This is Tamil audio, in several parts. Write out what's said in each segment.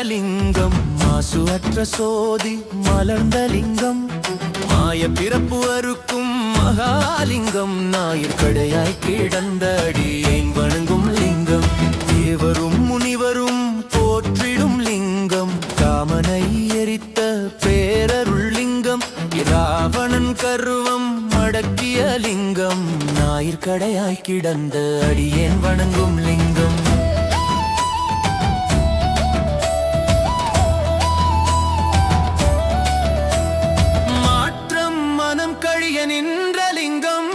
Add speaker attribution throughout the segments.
Speaker 1: லிங்கம் மாசு அற்ற சோதி மலர்ந்த லிங்கம் மாய பிறப்பு அறுக்கும் மகாலிங்கம் ஞாயிற்கடையாய் கிடந்த அடியேன் வணங்கும் லிங்கம் தேவரும் முனிவரும் போற்றிடும் லிங்கம் காமனை எரித்த பேரருள் லிங்கம் இராவணன் கருவம் அடக்கிய லிங்கம் ஞாயிற்கடையாய் கிடந்த அடியேன் வணங்கும் லிங்கம் மாற்றம் மனம் கழிய நின்ற லிங்கம்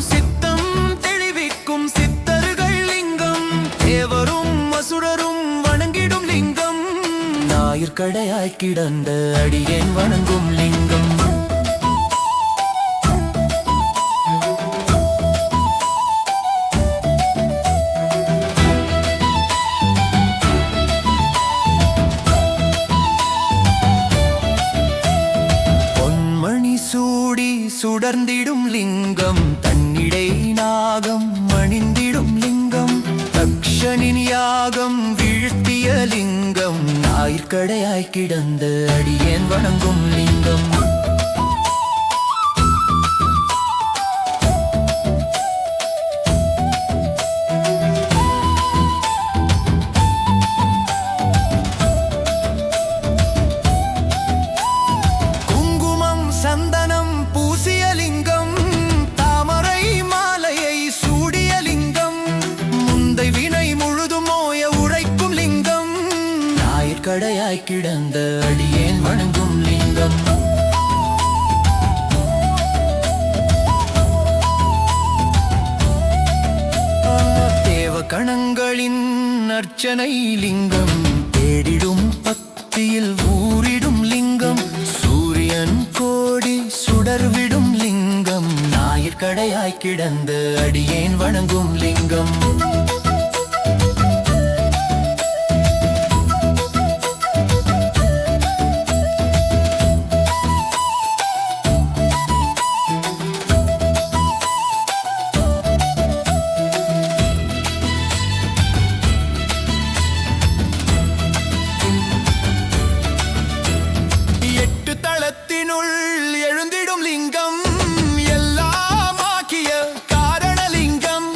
Speaker 1: சித்தம் தெளிவிக்கும் சித்தர்கள் லிங்கம் தேவரும் அசுரரும் வணங்கிடும் லிங்கம் ஞாயிற்கடையாய் கிடந்த அடியேன் வணங்கும் லிங்கம் சுடர்ந்திடும் லிங்கம் தன்னிடை நாகம் மணிந்திடும் லிங்கம் தக்ஷனின் யாகம் வீழ்த்திய லிங்கம் ஞாயிற்கடையாய் கிடந்த அடியேன் வணங்கும் லிங்கம் குங்குமம் சந்தனம் பூசிய லிங்கம் தாமரை மாலையை சூடிய லிங்கம் முந்தை வினை முழுதும் மோய உரைக்கும் லிங்கம் ஞாயிற்கடையாய் கிடந்த அடியேன் வணங்கும் லிங்கம் தேவ கணங்களின் அர்ச்சனை லிங்கம் தேடிடும் பக்தியில் ஊறிடும் லிங்கம் சூரியன் கோடி சுடர்விடும் லிங்கம் ஞாயிற்கடையாய் கிடந்த அடியேன் வணங்கும் லிங்கம் தளத்தினுள் எழுந்திடும் லிங்கம் எல்லாமாக்கிய காரணலிங்கம்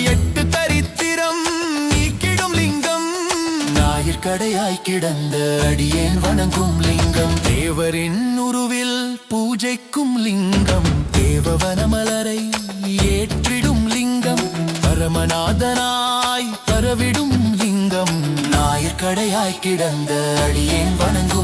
Speaker 1: எட்டு தரித்திரம் நீக்கிடும் லிங்கம் ஞாயிற்கடையாய் கிடந்த அடியேன் வணங்கும் லிங்கம் தேவரின் உருவில் பூஜைக்கும் லிங்கம் தேவவனமலரை ஏற்றிடும் லிங்கம் பரமநாதனாய் பரவிடும் லிங்கம் ஞாயிற்கடையாய் கிடந்த அடியேன் வணங்கும்